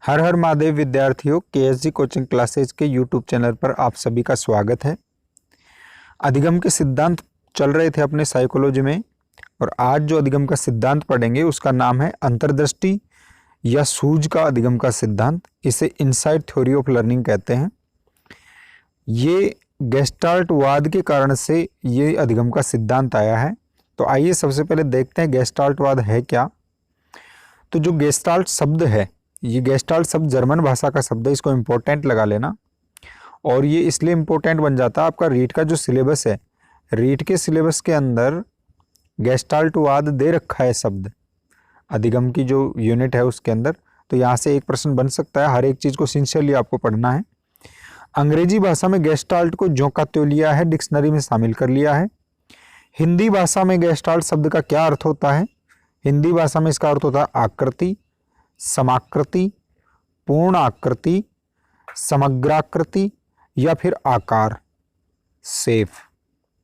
हर हर महादेव विद्यार्थियों, केएसजी coaching classes के YouTube channel पर आप सभी का स्वागत है। अधिगम के सिद्धांत चल रहे थे अपने साइकोलॉजी में, और आज जो अधिगम का सिद्धांत पढ़ेंगे उसका नाम है अंतर्दृष्टि या सूझ का अधिगम का सिद्धांत। इसे इनसाइट थ्योरी ऑफ लर्निंग कहते हैं। ये गेस्टाल्टवाद के कारण से ये अधिगम का सिद्धांत आया है। तो आइए सबसे पहले देखते हैं गेस्टाल्टवाद है क्या। तो जो गेस्टाल्ट शब्द है, ये गेस्टाल्ट शब्द जर्मन भाषा का शब्द है, इसको इम्पोर्टेंट लगा लेना। और ये इसलिए इम्पोर्टेंट बन जाता है, आपका रीट का जो सिलेबस है, रीट के सिलेबस के अंदर गेस्टाल्टवाद दे रखा है शब्द, अधिगम की जो यूनिट है उसके अंदर। तो यहाँ से एक प्रश्न बन सकता है, हर एक चीज़ को सिंसियरली आपको पढ़ना है। अंग्रेजी भाषा में गेस्टाल्ट को ज्यों का त्यों लिया है, डिक्शनरी में शामिल कर लिया है। हिंदी भाषा में गेस्टाल्ट शब्द का क्या अर्थ होता है? हिंदी भाषा में इसका अर्थ होता है आकृति, समाकृति, पूर्ण आकृति, समग्राकृति या फिर आकार। सेफ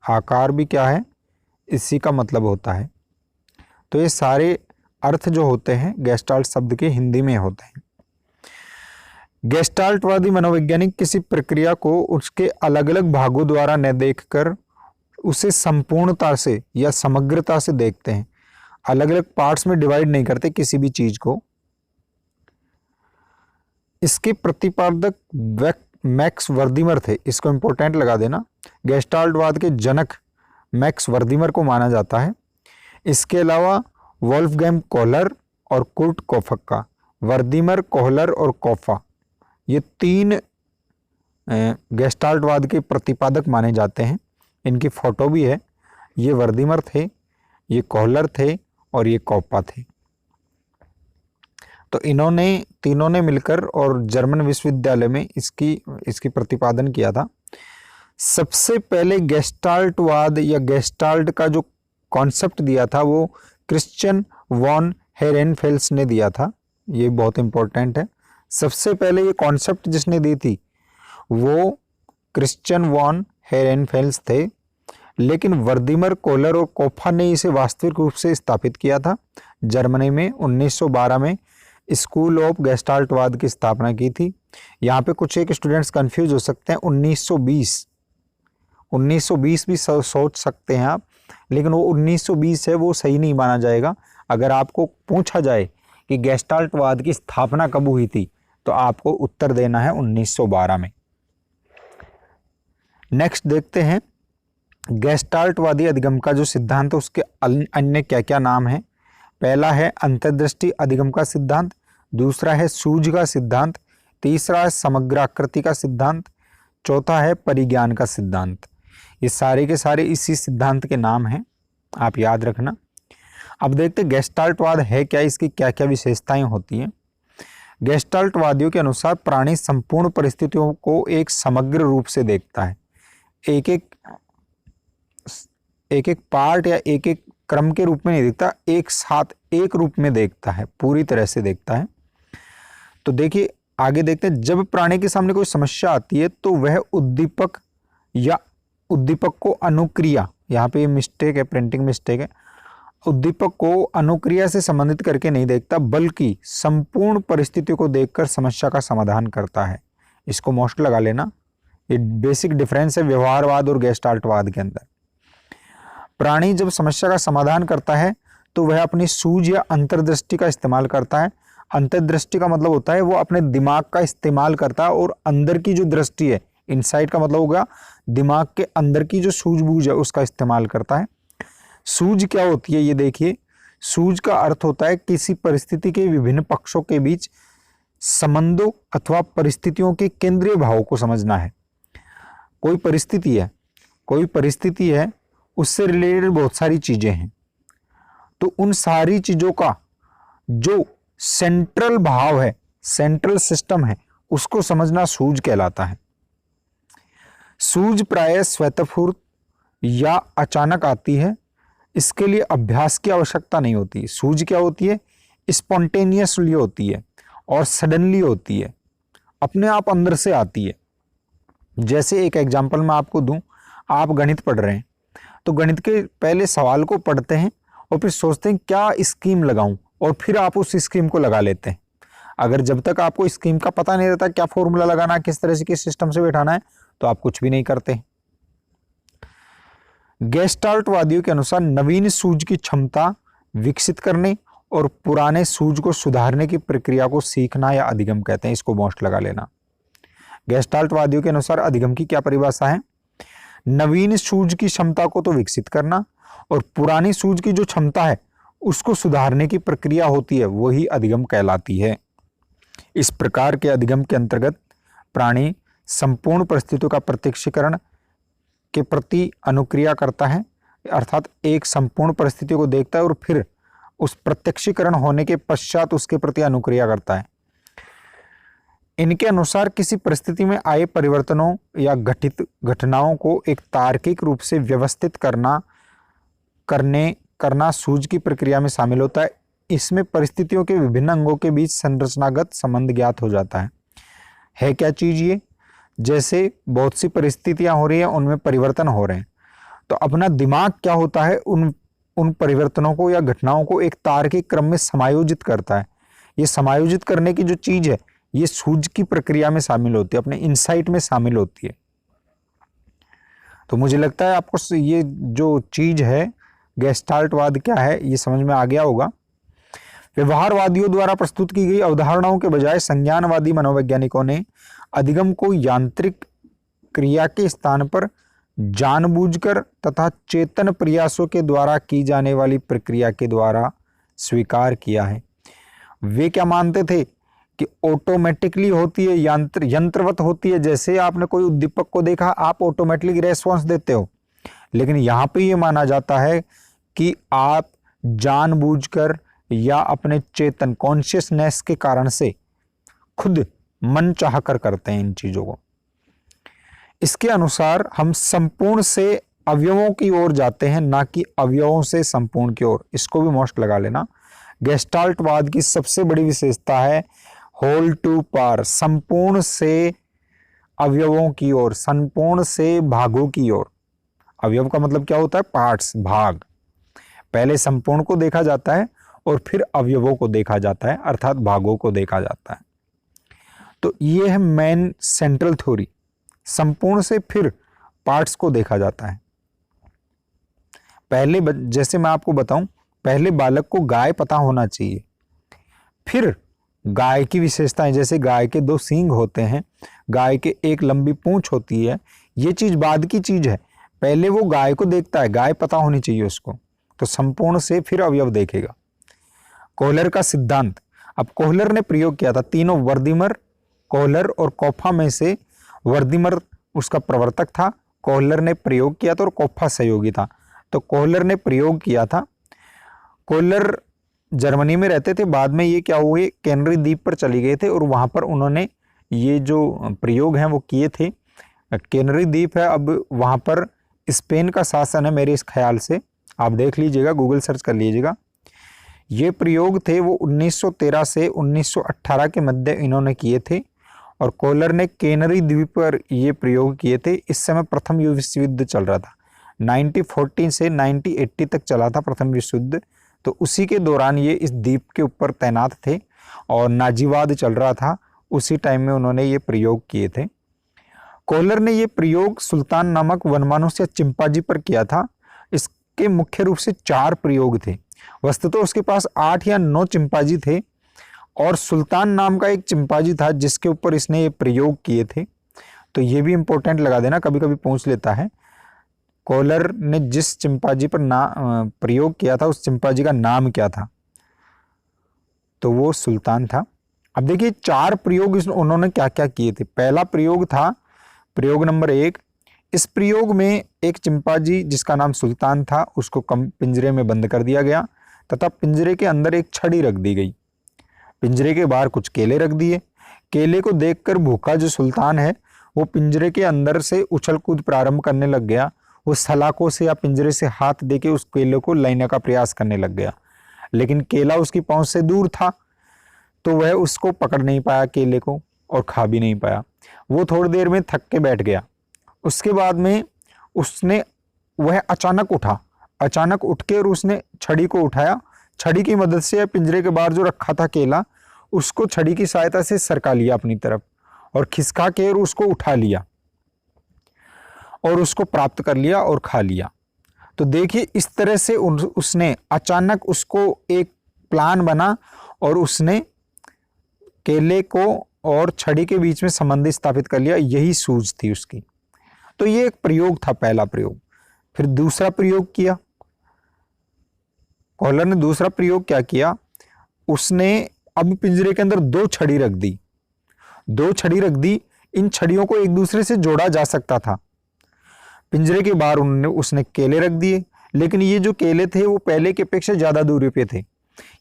आकार भी क्या है, इसी का मतलब होता है। तो ये सारे अर्थ जो होते हैं गेस्टाल्ट शब्द के हिंदी में होते हैं। गेस्टाल्टवादी मनोवैज्ञानिक किसी प्रक्रिया को उसके अलग अलग भागों द्वारा न देखकर उसे संपूर्णता से या समग्रता से देखते हैं। अलग अलग पार्ट्स में डिवाइड नहीं करते किसी भी चीज को। इसके प्रतिपादक मैक्स वर्दीमर थे, इसको इंपॉर्टेंट लगा देना। गेस्टाल्टवाद के जनक मैक्स वर्दीमर को माना जाता है। इसके अलावा वोल्फगैंग कोहलर और कुर्ट कोफका, वर्दीमर, कोहलर और कोफा, ये तीन गेस्टाल्टवाद के प्रतिपादक माने जाते हैं। इनकी फोटो भी है। ये वर्दीमर थे, ये कोहलर थे और ये कोफा थे। तो इन्होंने तीनों ने मिलकर और जर्मन विश्वविद्यालय में इसकी प्रतिपादन किया था। सबसे पहले गेस्टाल्टवाद या गेस्टाल्ट का जो कॉन्सेप्ट दिया था वो क्रिश्चियन वॉन हेरेनफेल्स ने दिया था। ये बहुत इंपॉर्टेंट है। सबसे पहले ये कॉन्सेप्ट जिसने दी थी वो क्रिश्चियन वॉन हेरेनफेल्स थे, लेकिन वर्दीमर, कोहलर और कोफा ने इसे वास्तविक रूप से स्थापित किया था। जर्मनी में 1912 में स्कूल ऑफ गेस्टाल्टवाद की स्थापना की थी। यहाँ पे कुछ एक स्टूडेंट्स कंफ्यूज हो सकते हैं। 1920 भी सोच सकते हैं आप, लेकिन वो 1920 है, वो सही नहीं माना जाएगा। अगर आपको पूछा जाए कि गेस्टाल्टवाद की स्थापना कब हुई थी, तो आपको उत्तर देना है 1912 में। नेक्स्ट देखते हैं गेस्टाल्टवादी अधिगम का जो सिद्धांत है उसके अन्य क्या क्या नाम है। पहला है अंतर्दृष्टि अधिगम का सिद्धांत, दूसरा है सूझ का सिद्धांत, तीसरा है समग्राकृति का सिद्धांत, चौथा है परिज्ञान का सिद्धांत। ये सारे के सारे इसी सिद्धांत के नाम हैं, आप याद रखना। अब देखते गेस्टाल्टवाद है क्या, इसकी क्या क्या विशेषताएं होती हैं। गेस्टाल्टवादियों के अनुसार प्राणी संपूर्ण परिस्थितियों को एक समग्र रूप से देखता है। एक एक पार्ट या एक एक क्रम के रूप में नहीं देखता, एक साथ एक रूप में देखता है, पूरी तरह से देखता है। तो देखिए आगे देखते हैं, जब प्राणी के सामने कोई समस्या आती है तो वह उद्दीपक या उद्दीपक को अनुक्रिया, यहाँ पे ये मिस्टेक है, प्रिंटिंग मिस्टेक है, उद्दीपक को अनुक्रिया से संबंधित करके नहीं देखता, बल्कि संपूर्ण परिस्थितियों को देखकर समस्या का समाधान करता है। इसको मोस्ट लगा लेना। ये बेसिक डिफरेंस है व्यवहारवाद और गेस्टाल्टवाद के अंदर। प्राणी जब समस्या का समाधान करता है तो वह अपनी सूझ या अंतर्दृष्टि का इस्तेमाल करता है। अंतर्दृष्टि का मतलब होता है वो अपने दिमाग का इस्तेमाल करता है, और अंदर की जो दृष्टि है, इनसाइट का मतलब होगा दिमाग के अंदर की जो सूझबूझ है उसका इस्तेमाल करता है। सूझ क्या होती है, ये देखिए। सूझ का अर्थ होता है किसी परिस्थिति के विभिन्न पक्षों के बीच संबंधों अथवा परिस्थितियों के केंद्रीय भावों को समझना है। कोई परिस्थिति है, उससे रिलेटेड बहुत सारी चीजें हैं, तो उन सारी चीजों का जो सेंट्रल भाव है, सेंट्रल सिस्टम है, उसको समझना सूझ कहलाता है। सूझ प्रायः स्वतःस्फूर्त या अचानक आती है। इसके लिए अभ्यास की आवश्यकता नहीं होती। सूझ क्या होती है? स्पॉन्टेनियसली होती है और सडनली होती है, अपने आप अंदर से आती है। जैसे एक एग्जाम्पल मैं आपको दूं, आप गणित पढ़ रहे हैं तो गणित के पहले सवाल को पढ़ते हैं और फिर सोचते हैं क्या स्कीम लगाऊं, और फिर आप उस स्कीम को लगा लेते हैं। अगर जब तक आपको स्कीम का पता नहीं रहता, क्या फॉर्मूला लगाना है, किस तरह से किस सिस्टम से बैठाना है, तो आप कुछ भी नहीं करते। गेस्टाल्टवादियों के अनुसार नवीन सूझ की क्षमता विकसित करने और पुराने सूझ को सुधारने की प्रक्रिया को सीखना या अधिगम कहते हैं। इसको मोस्ट लगा लेना। गेस्टाल्टवादियों के अनुसार अधिगम की क्या परिभाषा है? नवीन सूझ की क्षमता को तो विकसित करना और पुरानी सूझ की जो क्षमता है उसको सुधारने की प्रक्रिया होती है, वही अधिगम कहलाती है। इस प्रकार के अधिगम के अंतर्गत प्राणी संपूर्ण परिस्थितियों का प्रत्यक्षीकरण के प्रति अनुक्रिया करता है, अर्थात एक संपूर्ण परिस्थितियों को देखता है और फिर उस प्रत्यक्षीकरण होने के पश्चात उसके प्रति अनुक्रिया करता है। इनके अनुसार किसी परिस्थिति में आए परिवर्तनों या घटित घटनाओं को एक तार्किक रूप से व्यवस्थित करना सूझ की प्रक्रिया में शामिल होता है। इसमें परिस्थितियों के विभिन्न अंगों के बीच संरचनागत संबंध ज्ञात हो जाता है क्या चीज ये? जैसे बहुत सी परिस्थितियां हो रही हैं, उनमें परिवर्तन हो रहे हैं, तो अपना दिमाग क्या होता है, उन परिवर्तनों को या घटनाओं को एक तार्किक क्रम में समायोजित करता है। ये समायोजित करने की जो चीज है, ये सूझ की प्रक्रिया में शामिल होती है, अपने इंसाइट में शामिल होती है। तो मुझे लगता है आपको ये जो चीज है गेस्टाल्टवाद क्या है, ये समझ में आ गया होगा। व्यवहारवादियों द्वारा प्रस्तुत की गई अवधारणाओं के बजाय संज्ञानवादी मनोवैज्ञानिकों ने अधिगम को यांत्रिक क्रिया के स्थान पर जानबूझकर तथा चेतन प्रयासों के द्वारा की जाने वाली प्रक्रिया के द्वारा स्वीकार किया है। वे क्या मानते थे कि ऑटोमेटिकली होती है, यंत्रवत होती है। जैसे आपने कोई उद्दीपक को देखा, आप ऑटोमेटिकली रेस्पॉन्स देते हो, लेकिन यहाँ पे ये माना जाता है कि आप जानबूझकर या अपने चेतन कॉन्शियसनेस के कारण से खुद मन चाहकर करते हैं इन चीजों को। इसके अनुसार हम संपूर्ण से अवयवों की ओर जाते हैं, ना कि अवयवों से संपूर्ण की ओर। इसको भी मोस्ट लगा लेना। गेस्टाल्टवाद की सबसे बड़ी विशेषता है होल टू पार, संपूर्ण से अवयवों की ओर, संपूर्ण से भागों की ओर। अवयव का मतलब क्या होता है? पार्ट्स, भाग। पहले संपूर्ण को देखा जाता है और फिर अवयवों को देखा जाता है, अर्थात भागों को देखा जाता है। तो ये है मेन सेंट्रल थ्योरी, संपूर्ण से फिर पार्ट्स को देखा जाता है। पहले जैसे मैं आपको बताऊं, पहले बालक को गाय पता होना चाहिए, फिर गाय की विशेषताएं, जैसे गाय के 2 सींग होते हैं, गाय के एक लंबी पूंछ होती है, ये चीज बाद की चीज है। पहले वो गाय को देखता है, गाय पता होनी चाहिए उसको, तो संपूर्ण से फिर अवयव देखेगा। कोहलर का सिद्धांत, अब कोहलर ने प्रयोग किया था, तीनों वर्दीमर, कोहलर और कोफा में से वर्दीमर उसका प्रवर्तक था, कोहलर ने प्रयोग किया था और कोफा सहयोगी था। तो कोहलर ने प्रयोग किया था। कोहलर जर्मनी में रहते थे, बाद में ये क्या हुए, कैनरी द्वीप पर चले गए थे और वहां पर उन्होंने ये जो प्रयोग हैं वो किए थे। कैनरी द्वीप है, अब वहां पर स्पेन का शासन है मेरे इस ख्याल से, आप देख लीजिएगा, गूगल सर्च कर लीजिएगा। ये प्रयोग थे वो 1913 से 1918 के मध्य इन्होंने किए थे और कोहलर ने कैनरी द्वीप पर ये प्रयोग किए थे। इस समय प्रथम विश्व युद्ध चल रहा था, 1914 से 1980 तक चला था प्रथम विश्व युद्ध। तो उसी के दौरान ये इस द्वीप के ऊपर तैनात थे और नाजीवाद चल रहा था, उसी टाइम में उन्होंने ये प्रयोग किए थे। कोहलर ने ये प्रयोग सुल्तान नामक वनमानुष या चिंपांजी पर किया था। इसके मुख्य रूप से 4 प्रयोग थे। वस्तुतः तो उसके पास 8 या 9 चिंपांजी थे और सुल्तान नाम का एक चिंपांजी था जिसके ऊपर इसने ये प्रयोग किए थे। तो ये भी इंपॉर्टेंट लगा देना, कभी कभी पूछ लेता है। कोहलर ने जिस चिंपांजी पर प्रयोग किया था, उस चिंपांजी का नाम क्या था? तो वो सुल्तान था। अब देखिए 4 प्रयोग उन्होंने क्या क्या किए थे। पहला प्रयोग था प्रयोग नंबर 1। इस प्रयोग में एक चिंपांजी जिसका नाम सुल्तान था उसको पिंजरे में बंद कर दिया गया तथा पिंजरे के अंदर एक छड़ी रख दी गई। पिंजरे के बाहर कुछ केले रख दिए। केले को देखकर भूखा जो सुल्तान है वो पिंजरे के अंदर से उछल कूद प्रारंभ करने लग गया। वो सलाखों से या पिंजरे से हाथ देके उस केले को लेने का प्रयास करने लग गया, लेकिन केला उसकी पहुंच से दूर था तो वह उसको पकड़ नहीं पाया केले को और खा भी नहीं पाया। वो थोड़ी देर में थक के बैठ गया। उसके बाद में वह अचानक उठ के और उसने छड़ी को उठाया। छड़ी की मदद से पिंजरे के बाहर जो रखा था केला उसको छड़ी की सहायता से सरका लिया अपनी तरफ और खिसका के और उसको उठा लिया और उसको प्राप्त कर लिया और खा लिया। तो देखिए इस तरह से उसने अचानक उसको एक प्लान बना और उसने केले को और छड़ी के बीच में संबंध स्थापित कर लिया। यही सूझ थी उसकी। तो ये एक प्रयोग था, पहला प्रयोग। फिर दूसरा प्रयोग किया कॉलर ने। दूसरा प्रयोग क्या किया, उसने अब पिंजरे के अंदर दो छड़ी रख दी। इन छड़ियों को एक दूसरे से जोड़ा जा सकता था। पिंजरे के बाहर उसने केले रख दिए, लेकिन ये जो केले थे वो पहले के अपेक्षा ज्यादा दूरी पे थे।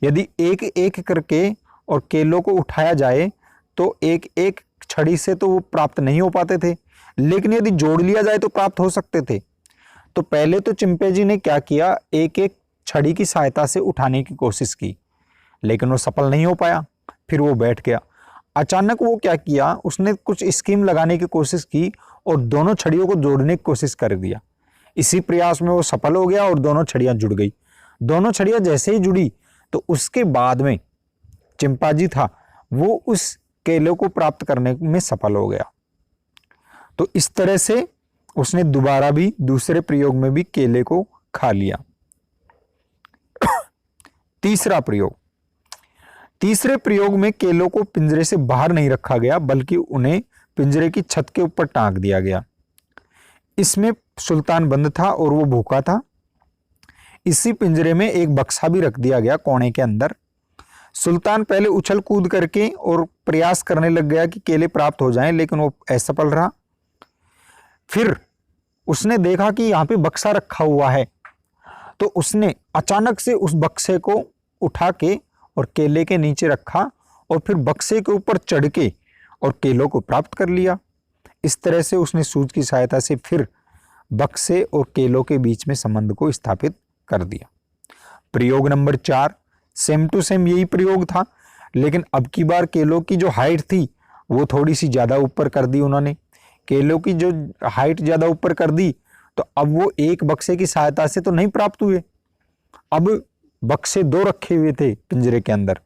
यदि एक एक करके और केलों को उठाया जाए तो एक एक छड़ी से तो वो प्राप्त नहीं हो पाते थे, लेकिन यदि जोड़ लिया जाए तो प्राप्त हो सकते थे। तो पहले तो चिंपैंजी ने क्या किया, एक एक छड़ी की सहायता से उठाने की कोशिश की, लेकिन वो सफल नहीं हो पाया। फिर वो बैठ गया। अचानक वो क्या किया, उसने कुछ स्कीम लगाने की कोशिश की और दोनों छड़ियों को जोड़ने की कोशिश कर दिया। इसी प्रयास में वो सफल हो गया और दोनों छड़ियां जुड़ गई। दोनों छड़ियां जैसे ही जुड़ी तो उसके बाद में चिंपैंजी था वो उस केले को प्राप्त करने में सफल हो गया। तो इस तरह से उसने दोबारा भी दूसरे प्रयोग में भी केले को खा लिया। तीसरे प्रयोग में केलों को पिंजरे से बाहर नहीं रखा गया, बल्कि उन्हें पिंजरे की छत के ऊपर टांग दिया गया। इसमें सुल्तान बंद था और वो भूखा था। इसी पिंजरे में एक बक्सा भी रख दिया गया कोने के अंदर। सुल्तान पहले उछल कूद करके और प्रयास करने लग गया कि केले प्राप्त हो जाएं, लेकिन वो असफल रहा। फिर उसने देखा कि यहाँ पे बक्सा रखा हुआ है, तो उसने अचानक से उस बक्से को उठा के और केले के नीचे रखा और फिर बक्से के ऊपर चढ़ के और केलों को प्राप्त कर लिया। इस तरह से उसने सूझ की सहायता से फिर बक्से और केलों के बीच में संबंध को स्थापित कर दिया। प्रयोग नंबर 4 सेम टू सेम यही प्रयोग था, लेकिन अब की बार केलों की जो हाइट थी वो थोड़ी सी ज्यादा ऊपर कर दी उन्होंने। केलों की जो हाइट ज्यादा ऊपर कर दी तो अब वो एक बक्से की सहायता से तो नहीं प्राप्त हुए। अब बक्से दो रखे हुए थे पिंजरे के अंदर,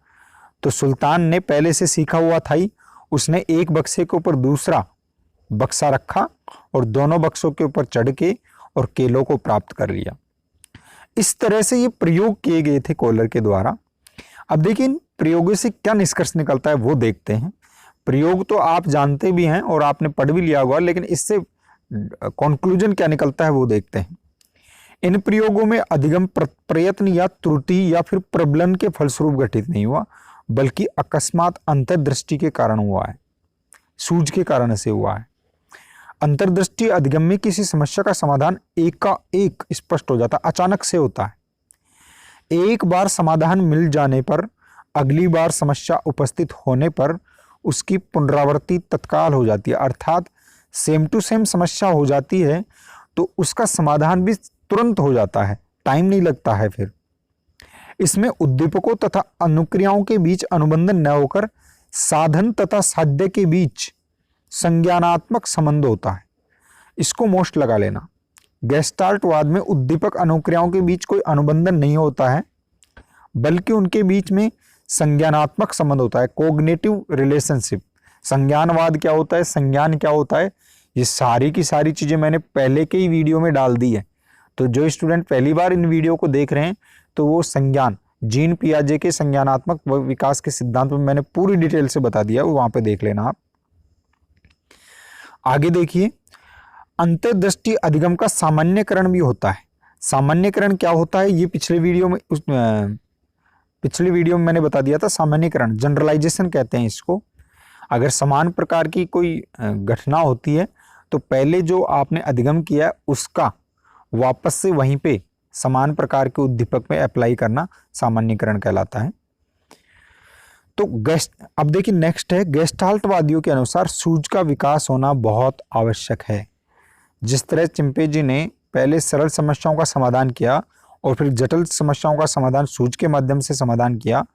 तो सुल्तान ने पहले से सीखा हुआ था ही, उसने एक बक्से के ऊपर दूसरा बक्सा रखा और दोनों बक्सों के ऊपर चढ़ के और केलों को प्राप्त कर लिया। इस तरह से ये प्रयोग किए गए थे कॉलर के द्वारा। अब देखिए इन प्रयोगों से क्या निष्कर्ष निकलता है वो देखते हैं। प्रयोग तो आप जानते भी हैं और आपने पढ़ भी लिया होगा, लेकिन इससे कंक्लूजन क्या निकलता है वो देखते हैं। इन प्रयोगों में अधिगम प्रयत्न या त्रुटि या फिर प्रबलन के फलस्वरूप घटित नहीं हुआ, बल्कि अकस्मात अंतर्दृष्टि के कारण हुआ है, सूझ के कारण से हुआ है। अंतर्दृष्टि अधिगम में किसी समस्या का समाधान एक का एक स्पष्ट हो जाता है, अचानक से होता है। एक बार समाधान मिल जाने पर अगली बार समस्या उपस्थित होने पर उसकी पुनरावृत्ति तत्काल हो जाती है, अर्थात सेम टू सेम समस्या हो जाती है तो उसका समाधान भी तुरंत हो जाता है, टाइम नहीं लगता है। फिर इसमें उद्दीपकों तथा अनुक्रियाओं के बीच अनुबंधन न होकर साधन तथा साध्य के बीच संज्ञानात्मक संबंध होता है। इसको मोस्ट लगा लेना। गेस्टाल्टवाद में उद्दीपक अनुक्रियाओं के बीच कोई अनुबंधन नहीं होता है, बल्कि उनके बीच में संज्ञानात्मक संबंध होता है, कोग्निटिव रिलेशनशिप। संज्ञानवाद क्या होता है, संज्ञान क्या होता है, ये सारी की सारी चीजें मैंने पहले के ही वीडियो में डाल दी है। तो जो स्टूडेंट पहली बार इन वीडियो को देख रहे हैं तो वो संज्ञान, जीन पियाजे के संज्ञानात्मक विकास के सिद्धांत में मैंने पूरी डिटेल से बता दिया, वो वहां पे देख लेना आप। आगे देखिए, अंतर्दृष्टि अधिगम का सामान्यकरण भी होता है। सामान्यकरण क्या होता है ये पिछले वीडियो में मैंने बता दिया था। सामान्यकरण, जनरलाइजेशन कहते हैं इसको। अगर समान प्रकार की कोई घटना होती है तो पहले जो आपने अधिगम किया है उसका वापस से वहीं पे समान प्रकार के उद्दीपक में अप्लाई करना सामान्यकरण कहलाता है। तो अब देखिए नेक्स्ट है, गेस्टाल्टवादियों के अनुसार सूझ का विकास होना बहुत आवश्यक है। जिस तरह चिंपैंजी ने पहले सरल समस्याओं का समाधान किया और फिर जटिल समस्याओं का समाधान सूझ के माध्यम से समाधान किया,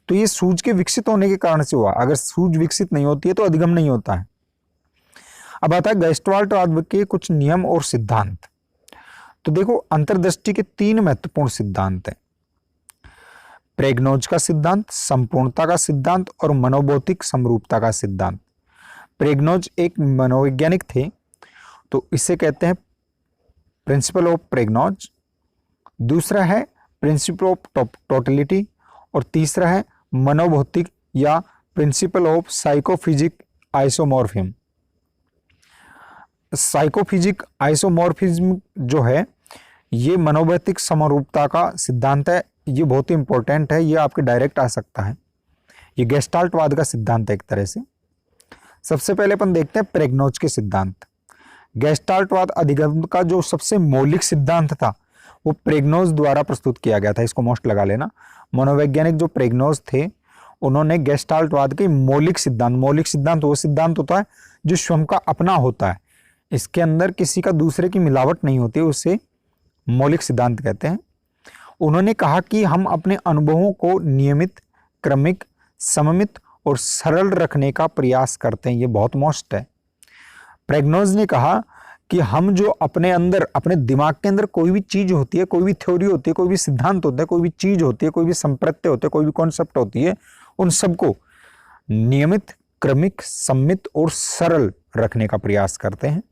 तो ये सूझ के विकसित होने के कारण से हुआ। अगर सूझ विकसित नहीं होती है तो अधिगम नहीं होता है। अब आता है गेस्टाल्टवाद के कुछ नियम और सिद्धांत। तो देखो, अंतर्दृष्टि के 3 महत्वपूर्ण सिद्धांत हैं। प्रेग्नोज का सिद्धांत, संपूर्णता का सिद्धांत और मनोभौतिक समरूपता का सिद्धांत। प्रेग्नोज एक मनोवैज्ञानिक थे, तो इसे कहते हैं प्रिंसिपल ऑफ प्रेग्नोज। दूसरा है प्रिंसिपल ऑफ टोटलिटी और तीसरा है मनोभौतिक या प्रिंसिपल ऑफ साइकोफिजिक आइसोमॉर्फिज्म। साइकोफिजिक आइसोमॉर्फिज्म जो है ये मनोभौतिक समरूपता का सिद्धांत है। ये बहुत ही इंपॉर्टेंट है, ये आपके डायरेक्ट आ सकता है। ये गेस्टाल्टवाद का सिद्धांत है एक तरह से। सबसे पहले अपन देखते हैं प्रेग्नोज के सिद्धांत। गेस्टाल्टवाद अधिगम का जो सबसे मौलिक सिद्धांत था वो प्रेग्नोज द्वारा प्रस्तुत किया गया था। इसको मोस्ट लगा लेना। मनोवैज्ञानिक जो प्रेग्नोज थे उन्होंने गेस्टाल्टवाद के मौलिक सिद्धांत वो सिद्धांत होता है जो स्वयं का अपना होता है, इसके अंदर किसी का दूसरे की मिलावट नहीं होती, उसे मौलिक सिद्धांत कहते हैं। उन्होंने कहा कि हम अपने अनुभवों को नियमित, क्रमिक, सममित और सरल रखने का प्रयास करते हैं। ये बहुत मोस्ट है। प्रेग्नोज ने कहा कि हम जो अपने अंदर, अपने दिमाग के अंदर कोई भी चीज होती है, कोई भी थ्योरी होती है, कोई भी सिद्धांत होता है, कोई भी चीज होती है, कोई भी संप्रत्यय होते हैं, कोई भी कॉन्सेप्ट होती है, उन सबको नियमित, क्रमिक, सम्मित और सरल रखने का प्रयास करते हैं।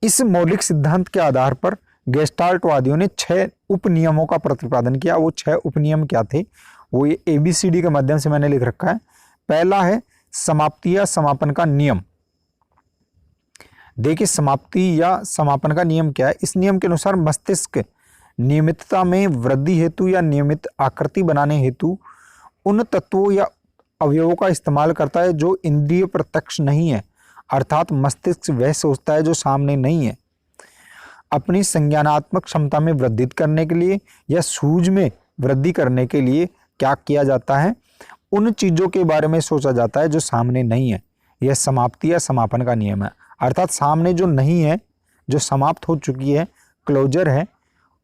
इस मौलिक सिद्धांत के आधार पर गेस्टाल्टवादियों ने 6 उपनियमों का प्रतिपादन किया। वो 6 उपनियम क्या थे, वो ये ABCD के माध्यम से मैंने लिख रखा है। पहला है समाप्ति या समापन का नियम। देखिए समाप्ति या समापन का नियम क्या है। इस नियम के अनुसार मस्तिष्क नियमितता में वृद्धि हेतु या नियमित आकृति बनाने हेतु उन तत्वों या अवयवों का इस्तेमाल करता है जो इंद्रिय प्रत्यक्ष नहीं है, अर्थात मस्तिष्क वह सोचता है जो सामने नहीं है। अपनी संज्ञानात्मक क्षमता में वृद्धि करने के लिए या सूझ में वृद्धि करने के लिए क्या किया जाता है, उन चीजों के बारे में सोचा जाता है जो सामने नहीं है। यह समाप्ति या समापन का नियम है, अर्थात सामने जो नहीं है, जो समाप्त हो चुकी है, क्लोजर है,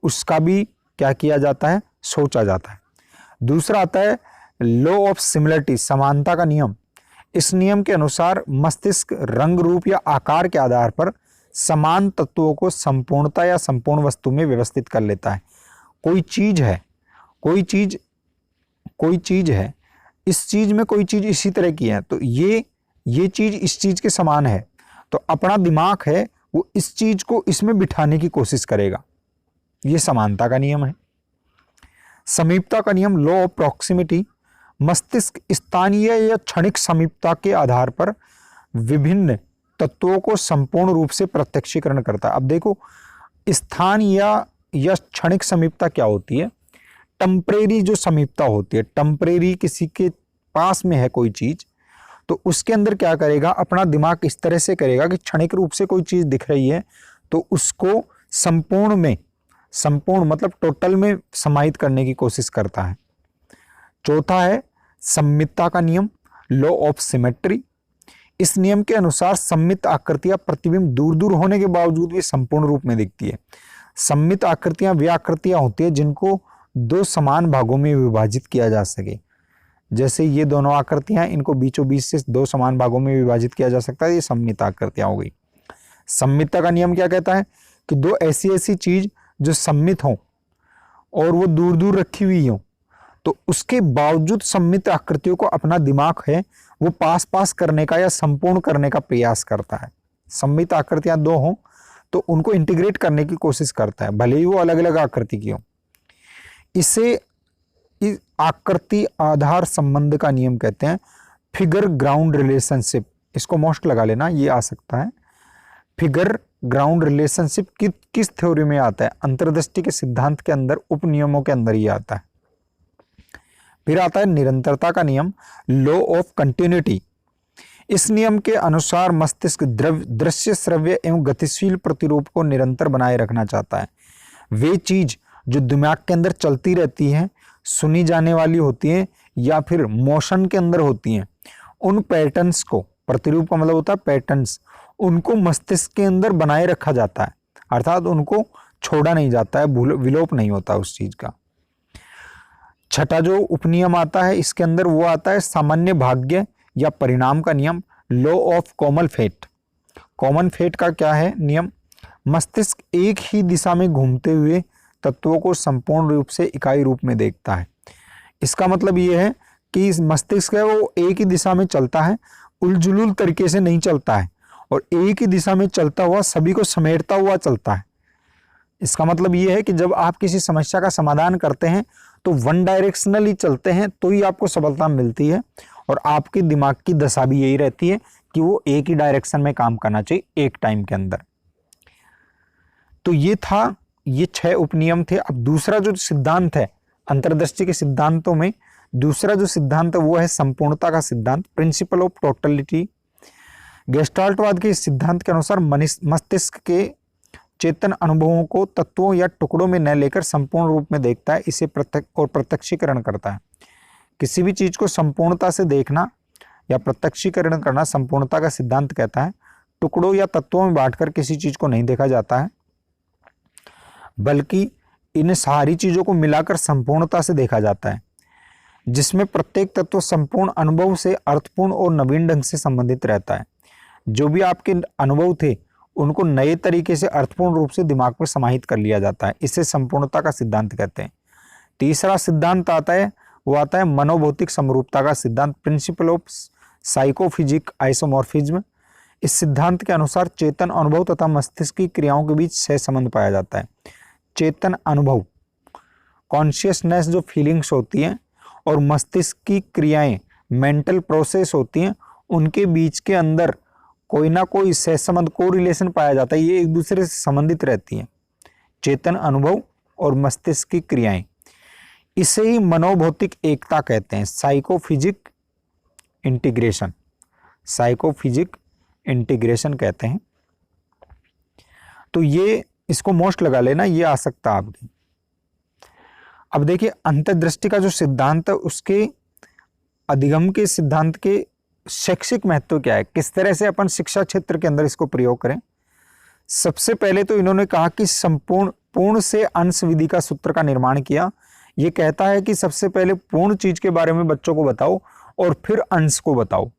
उसका भी क्या किया जाता है, सोचा जाता है। दूसरा आता है लॉ ऑफ सिमिलरिटी, समानता का नियम। इस नियम के अनुसार मस्तिष्क रंग, रूप या आकार के आधार पर समान तत्वों को संपूर्णता या संपूर्ण वस्तु में व्यवस्थित कर लेता है। कोई चीज है, कोई चीज है, इस चीज में कोई चीज इसी तरह की है, तो ये चीज इस चीज के समान है, तो अपना दिमाग है वो इस चीज को इसमें बिठाने की कोशिश करेगा। ये समानता का नियम है। समीपता का नियम, लॉ ऑफ प्रॉक्सिमिटी। मस्तिष्क स्थानीय या क्षणिक समीपता के आधार पर विभिन्न तत्वों को संपूर्ण रूप से प्रत्यक्षीकरण करता है। अब देखो स्थान या क्षणिक समीपता क्या होती है। टेम्परेरी जो समीपता होती है, टेम्परेरी किसी के पास में है कोई चीज, तो उसके अंदर क्या करेगा, अपना दिमाग इस तरह से करेगा कि क्षणिक रूप से कोई चीज दिख रही है तो उसको संपूर्ण मतलब टोटल में समाहित करने की कोशिश करता है। चौथा है सम्मितता का नियम, लॉ ऑफ सिमेट्री। इस नियम के अनुसार सम्मित आकृतियां प्रतिबिंब दूर दूर होने के बावजूद भी संपूर्ण रूप में दिखती है। सम्मित आकृतियां वे आकृतियां होती है जिनको 2 समान भागों में विभाजित किया जा सके। जैसे ये दोनों आकृतियां, इनको बीचों बीच से 2 समान भागों में विभाजित किया जा सकता है, ये सम्मित आकृतियां हो गई। सम्मितता का नियम क्या कहता है कि 2 ऐसी चीज जो सम्मित हो और वो दूर दूर रखी हुई हो, तो उसके बावजूद सम्मित आकृतियों को अपना दिमाग है वो पास पास करने का या संपूर्ण करने का प्रयास करता है। सम्मित आकृतियां 2 हों तो उनको इंटीग्रेट करने की कोशिश करता है, भले ही वो अलग अलग आकृति की हो। इसे इस आकृति आधार संबंध का नियम कहते हैं, फिगर ग्राउंड रिलेशनशिप। इसको मोस्ट लगा लेना, ये आ सकता है। फिगर ग्राउंड रिलेशनशिप किस थ्योरी में आता है, अंतर्दृष्टि के सिद्धांत के अंदर, उपनियमों के अंदर ही आता है। फिर आता है निरंतरता का नियम, लॉ ऑफ कंटिन्यूटी। इस नियम के अनुसार मस्तिष्क दृश्य, श्रव्य एवं गतिशील प्रतिरूप को निरंतर बनाए रखना चाहता है। वे चीज जो दिमाग के अंदर चलती रहती हैं, सुनी जाने वाली होती हैं या फिर मोशन के अंदर होती हैं, उन पैटर्न्स को, प्रतिरूप का मतलब होता है पैटर्न्स, उनको मस्तिष्क के अंदर बनाए रखा जाता है, अर्थात उनको छोड़ा नहीं जाता है, विलोप नहीं होता उस चीज का। छठा जो उपनियम आता है इसके अंदर वो आता है सामान्य भाग्य या परिणाम का नियम, law of common fate. Common fate का क्या है नियम, मस्तिष्क एक ही दिशा में घूमते हुए तत्वों को संपूर्ण रूप से इकाई रूप में देखता है। इसका मतलब ये है कि इस मस्तिष्क है वो एक ही दिशा में चलता है, उलझुल तरीके से नहीं चलता है, और एक ही दिशा में चलता हुआ सभी को समेटता हुआ चलता है। इसका मतलब ये है कि जब आप किसी समस्या का समाधान करते हैं तो वन डायरेक्शनली चलते हैं तो ही आपको सफलता मिलती है, और आपके दिमाग की दशा भी यही रहती है कि वो एक ही डायरेक्शन में काम करना चाहिए एक टाइम के अंदर। तो ये 6 उपनियम थे। अब दूसरा जो सिद्धांत है अंतर्दृष्टि के सिद्धांतों में, दूसरा जो सिद्धांत है वो है संपूर्णता का सिद्धांत, प्रिंसिपल ऑफ टोटलिटी। गेस्टाल्टवाद के इस सिद्धांत के अनुसार मस्तिष्क के चेतन अनुभवों को तत्वों या टुकड़ों में न लेकर संपूर्ण रूप में देखता है, इसे प्रत्यक्षीकरण करता है। किसी भी चीज को संपूर्णता से देखना या प्रत्यक्षीकरण करना संपूर्णता का सिद्धांत कहता है। टुकड़ों या तत्वों में बांटकर किसी चीज को नहीं देखा जाता है, बल्कि इन सारी चीजों को मिलाकर संपूर्णता से देखा जाता है, जिसमें प्रत्येक तत्व संपूर्ण अनुभव से अर्थपूर्ण और नवीन ढंग से संबंधित रहता है। जो भी आपके अनुभव थे उनको नए तरीके से अर्थपूर्ण रूप से दिमाग में समाहित कर लिया जाता है, इसे संपूर्णता का सिद्धांत कहते हैं। तीसरा सिद्धांत आता है मनोभौतिक समरूपता का सिद्धांत, प्रिंसिपल ऑफ साइकोफिजिक आइसोमॉर्फिज्म। इस सिद्धांत के अनुसार चेतन अनुभव तथा मस्तिष्क की क्रियाओं के बीच सह संबंध पाया जाता है। चेतन अनुभव, कॉन्शियसनेस जो फीलिंग्स होती हैं, और मस्तिष्क की क्रियाएं मेंटल प्रोसेस होती हैं, उनके बीच के अंदर कोई ना कोई सहसंबंध, को रिलेशन पाया जाता है। ये एक दूसरे से संबंधित रहती हैं, चेतन अनुभव और मस्तिष्क की क्रियाएं। इसे ही मनोभौतिक एकता कहते हैं, साइकोफिजिक इंटीग्रेशन, साइकोफिजिक इंटीग्रेशन कहते हैं। तो ये इसको मोस्ट लगा लेना, ये आ सकता आपकी। अब देखिए अंतर्दृष्टि का जो सिद्धांत है उसके अधिगम के सिद्धांत के शैक्षिक महत्व क्या है, किस तरह से अपन शिक्षा क्षेत्र के अंदर इसको प्रयोग करें। सबसे पहले तो इन्होंने कहा कि पूर्ण से अंश विधि का सूत्र का निर्माण किया। ये कहता है कि सबसे पहले पूर्ण चीज के बारे में बच्चों को बताओ और फिर अंश को बताओ।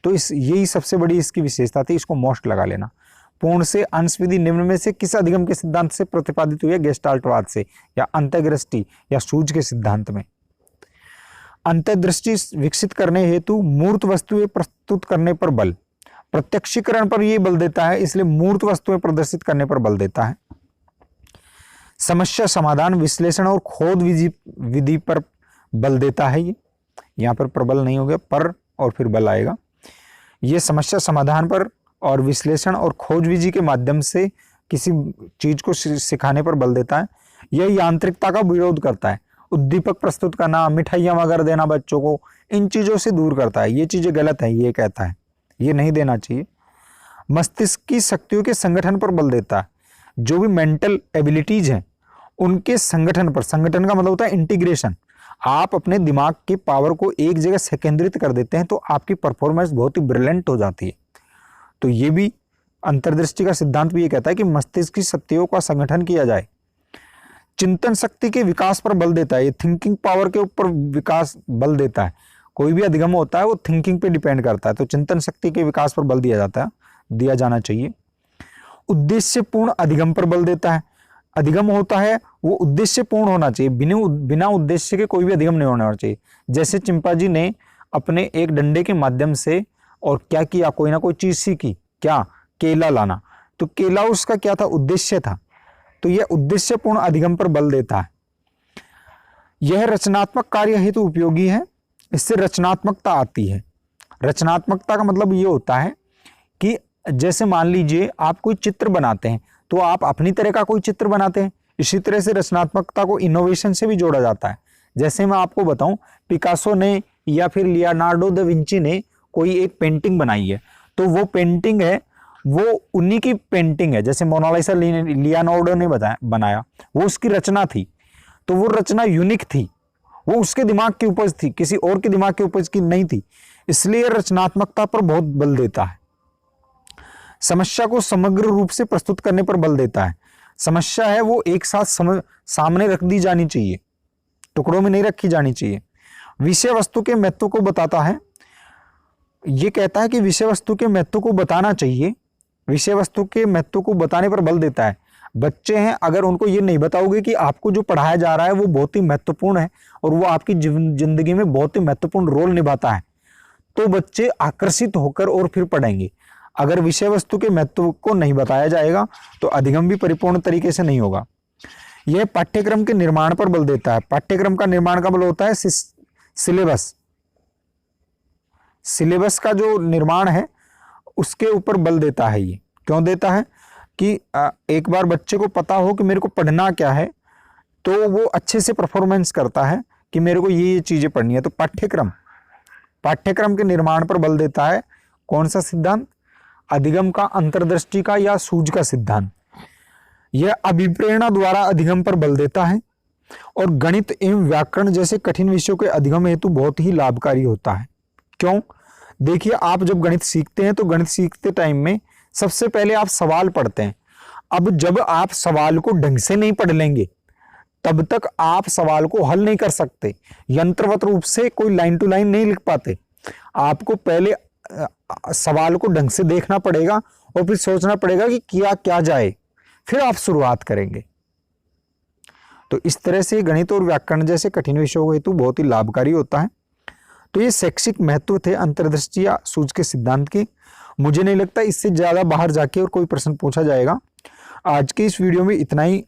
तो यही सबसे बड़ी इसकी विशेषता थी, इसको मोस्ट लगा लेना। पूर्ण से अंश विधि निम्न में से किस अधिगम के सिद्धांत से प्रतिपादित हुई है, गेस्टाल्टवाद से, या अंतर्दृष्टि या सूझ के सिद्धांत में। अंतर्दृष्टि विकसित करने हेतु मूर्त वस्तुएं प्रस्तुत करने पर बल, प्रत्यक्षीकरण पर यह बल देता है, इसलिए मूर्त वस्तुएं प्रदर्शित करने पर बल देता है। समस्या समाधान, विश्लेषण और खोज विधि पर बल देता है। ये यहां पर प्रबल नहीं हो गया, पर और फिर बल आएगा। ये समस्या समाधान पर और विश्लेषण और खोज विधि के माध्यम से किसी चीज को सिखाने पर बल देता है। यह यांत्रिकता का विरोध करता है। उद्दीपक प्रस्तुत करना, मिठाइयां वगैरह देना बच्चों को, इन चीजों से दूर करता है। ये चीजें गलत है, ये कहता है, ये नहीं देना चाहिए। मस्तिष्क की शक्तियों के संगठन पर बल देता है। जो भी मेंटल एबिलिटीज हैं उनके संगठन पर, संगठन का मतलब होता है इंटीग्रेशन। आप अपने दिमाग के पावर को एक जगह संकेंद्रित कर देते हैं तो आपकी परफॉर्मेंस बहुत ही ब्रिलियंट हो जाती है। तो ये भी अंतर्दृष्टि का सिद्धांत भी ये कहता है कि मस्तिष्क की शक्तियों का संगठन किया जाए। चिंतन शक्ति के विकास पर बल देता है। ये थिंकिंग पावर के ऊपर विकास बल देता है। कोई भी अधिगम होता है वो थिंकिंग पे डिपेंड करता है, तो चिंतन शक्ति के विकास पर बल दिया जाना चाहिए। उद्देश्यपूर्ण अधिगम पर बल देता है। अधिगम होता है वो उद्देश्यपूर्ण होना चाहिए, बिना उद्देश्य के कोई भी अधिगम नहीं होना चाहिए। जैसे चिंपांजी ने अपने एक डंडे के माध्यम से और क्या किया, कोई ना कोई चीज सीखी, क्या, केला लाना, तो केला उसका क्या था, उद्देश्य था। तो यह उद्देश्यपूर्ण अधिगम पर बल देता है। यह रचनात्मक कार्य हेतु उपयोगी है, इससे रचनात्मकता आती है। रचनात्मकता का मतलब ये होता है कि जैसे मान लीजिए आप कोई चित्र बनाते हैं तो आप अपनी तरह का कोई चित्र बनाते हैं, इसी तरह से रचनात्मकता को इनोवेशन से भी जोड़ा जाता है। जैसे मैं आपको बताऊं, पिकासो ने या फिर लियोनार्डो दा विंची ने कोई एक पेंटिंग बनाई है, तो वो पेंटिंग है, वो उन्हीं की पेंटिंग है। जैसे मोनालिसा लियोनार्डो ने बनाया, वो उसकी रचना थी, तो वो रचना यूनिक थी, वो उसके दिमाग की उपज थी, किसी और के दिमाग की उपज की नहीं थी, इसलिए रचनात्मकता पर बहुत बल देता है। समस्या को समग्र रूप से प्रस्तुत करने पर बल देता है। समस्या है वो एक साथ सामने रख दी जानी चाहिए, टुकड़ों में नहीं रखी जानी चाहिए। विषय वस्तु के महत्व को बताता है। ये कहता है कि विषय वस्तु के महत्व को बताना चाहिए, विषय वस्तु के महत्व को बताने पर बल देता है। बच्चे हैं, अगर उनको ये नहीं बताओगे कि आपको जो पढ़ाया जा रहा है वो बहुत ही महत्वपूर्ण है और वो आपकी जिंदगी में बहुत ही महत्वपूर्ण रोल निभाता है, तो बच्चे आकर्षित होकर और फिर पढ़ेंगे। अगर विषय वस्तु के महत्व को नहीं बताया जाएगा तो अधिगम भी परिपूर्ण तरीके से नहीं होगा। यह पाठ्यक्रम के निर्माण पर बल देता है। पाठ्यक्रम का निर्माण का बल होता है सिलेबस। सिलेबस का जो निर्माण है उसके ऊपर बल देता है। ये क्यों देता है कि एक बार बच्चे को पता हो कि मेरे को पढ़ना क्या है, तो वो अच्छे से परफॉर्मेंस करता है कि मेरे को ये चीजें पढ़नी है। तो पाठ्यक्रम के निर्माण पर बल देता है कौन सा सिद्धांत? अधिगम का, अंतर्दृष्टि का या सूझ का सिद्धांत। यह अभिप्रेरणा द्वारा अधिगम पर बल देता है और गणित एवं व्याकरण जैसे कठिन विषयों के अधिगम हेतु बहुत ही लाभकारी होता है। क्यों? देखिए, आप जब गणित सीखते हैं तो गणित सीखते टाइम में सबसे पहले आप सवाल पढ़ते हैं। अब जब आप सवाल को ढंग से नहीं पढ़ लेंगे तब तक आप सवाल को हल नहीं कर सकते, यंत्रवत रूप से कोई लाइन टू लाइन नहीं लिख पाते। आपको पहले सवाल को ढंग से देखना पड़ेगा और फिर सोचना पड़ेगा कि किया क्या जाए, फिर आप शुरुआत करेंगे। तो इस तरह से गणित और व्याकरण जैसे कठिन विषयों हेतु बहुत ही लाभकारी होता है। तो ये शैक्षिक महत्व थे अंतर्दृष्टि या सूझ के सिद्धांत के। मुझे नहीं लगता इससे ज्यादा बाहर जाके और कोई प्रश्न पूछा जाएगा। आज के इस वीडियो में इतना ही।